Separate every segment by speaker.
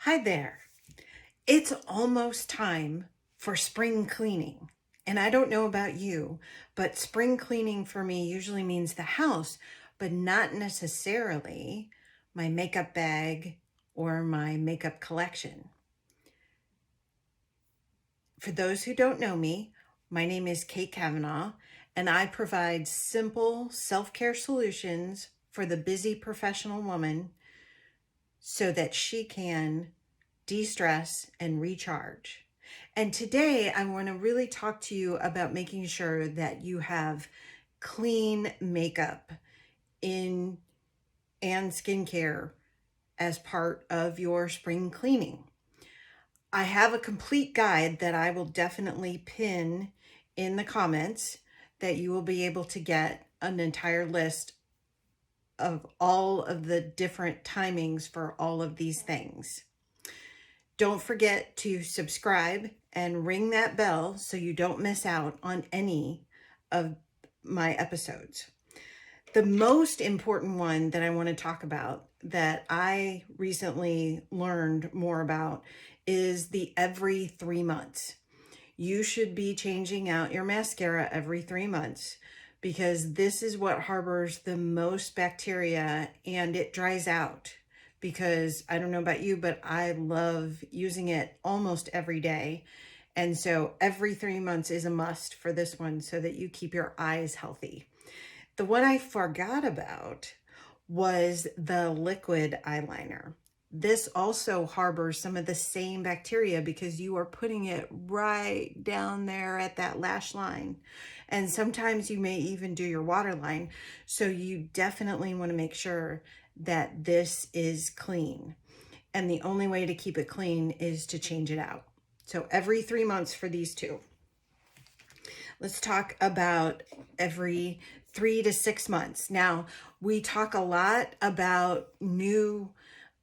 Speaker 1: Hi there. It's almost time for spring cleaning. And I don't know about you, but spring cleaning for me usually means the house, but not necessarily my makeup bag or my makeup collection. For those who don't know me, my name is Kate Kavanaugh, and I provide simple self-care solutions for the busy professional woman so that she can de-stress and recharge. And today I want to really talk to you about making sure that you have clean makeup in and skincare as part of your spring cleaning. I have a complete guide that I will definitely pin in the comments that you will be able to get an entire list of all of the different timings for all of these things. Don't forget to subscribe and ring that bell so you don't miss out on any of my episodes. The most important one that I want to talk about that I recently learned more about is the every 3 months. You should be changing out your mascara every 3 months because this is what harbors the most bacteria and it dries out. Because I don't know about you, but I love using it almost every day. And so every 3 months is a must for this one so that you keep your eyes healthy. The one I forgot about was the liquid eyeliner. This also harbors some of the same bacteria because you are putting it right down there at that lash line. And sometimes you may even do your waterline. So you definitely want to make sure that this is clean. And the only way to keep it clean is to change it out. So every 3 months for these two. Let's talk about every 3 to 6 months. Now, we talk a lot about new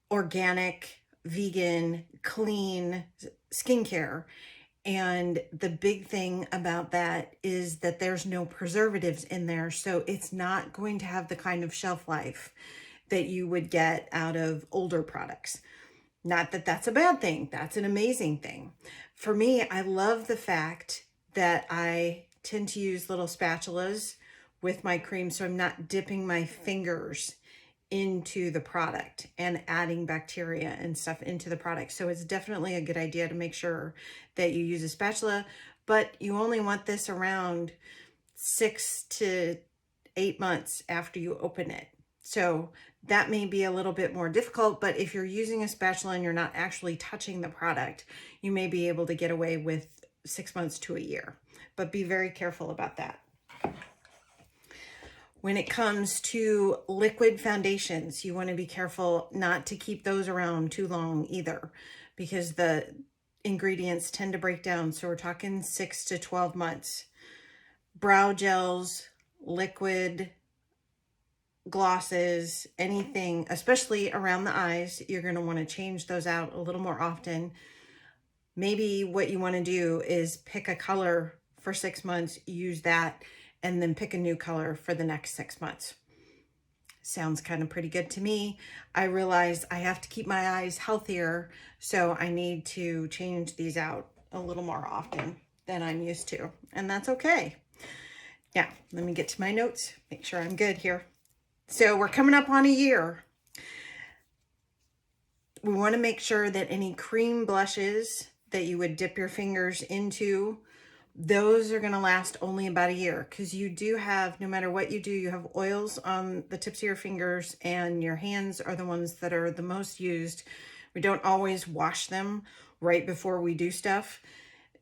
Speaker 1: organic, vegan, clean skincare. And the big thing about that is that there's no preservatives in there. So it's not going to have the kind of shelf life that you would get out of older products. Not that that's a bad thing. That's an amazing thing. For me, I love the fact that I tend to use little spatulas with my cream so I'm not dipping my fingers into the product and adding bacteria and stuff into the product. So it's definitely a good idea to make sure that you use a spatula, but you only want this around 6 to 8 months after you open it. So that may be a little bit more difficult, but if you're using a spatula and you're not actually touching the product, you may be able to get away with 6 months to a year, but be very careful about that. When it comes to liquid foundations, you want to be careful not to keep those around too long either, because the ingredients tend to break down. So we're talking 6 to 12 months. Brow gels, liquid glosses, anything, especially around the eyes, you're going to want to change those out a little more often. Maybe what you want to do is pick a color for 6 months, use that, and then pick a new color for the next 6 months. Sounds kind of pretty good to me. I realize I have to keep my eyes healthier, so I need to change these out a little more often than I'm used to, and that's okay. Now, let me get to my notes, make sure I'm good here. So we're coming up on a year. We want to make sure that any cream blushes that you would dip your fingers into, those are going to last only about a year, because you do have, no matter what you do, you have oils on the tips of your fingers and your hands are the ones that are the most used. We don't always wash them right before we do stuff.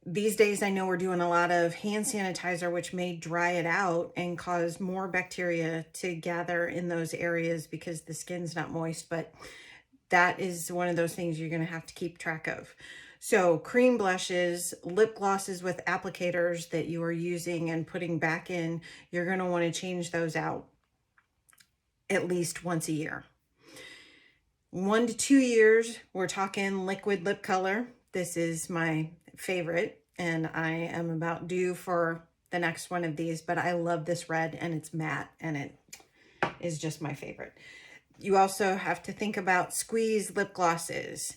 Speaker 1: These days, I know we're doing a lot of hand sanitizer, which may dry it out and cause more bacteria to gather in those areas because the skin's not moist, but that is one of those things you're going to have to keep track of. So cream blushes, lip glosses with applicators that you are using and putting back in, you're going to want to change those out at least once a year. 1 to 2 years, we're talking liquid lip color. This is my favorite, and I am about due for the next one of these, but I love this red and it's matte and it is just my favorite. You also have to think about squeeze lip glosses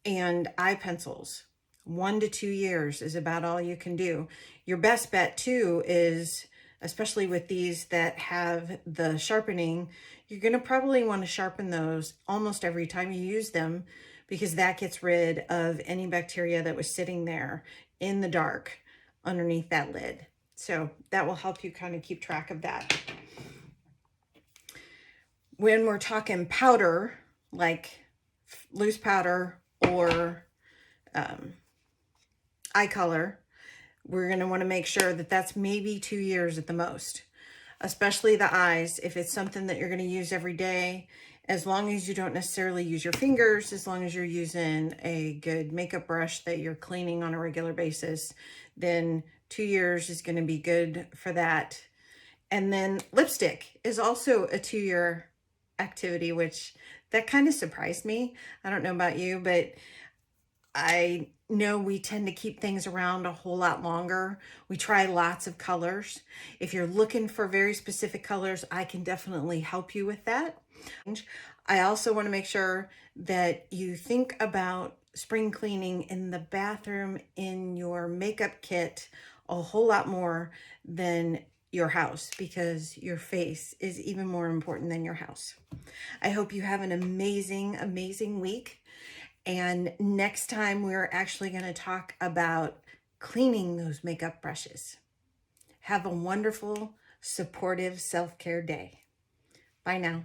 Speaker 1: and eye pencils. 1 to 2 years is about all you can do. Your best bet too is, especially with these that have the sharpening, you're going to probably want to sharpen those almost every time you use them, because that gets rid of any bacteria that was sitting there in the dark underneath that lid. So that will help you kind of keep track of that. When we're talking powder, like loose powder or eye color, we're going to want to make sure that that's maybe 2 years at the most, especially the eyes. If it's something that you're going to use every day, as long as you don't necessarily use your fingers, as long as you're using a good makeup brush that you're cleaning on a regular basis, then 2 years is going to be good for that. And then lipstick is also a 2-year activity, which that kind of surprised me. I don't know about you, but I know we tend to keep things around a whole lot longer. We try lots of colors. If you're looking for very specific colors, I can definitely help you with that. I also want to make sure that you think about spring cleaning in the bathroom in your makeup kit a whole lot more than your house, because your face is even more important than your house. I hope you have an amazing, amazing week. And next time we're actually going to talk about cleaning those makeup brushes. Have a wonderful, supportive self-care day. Bye now.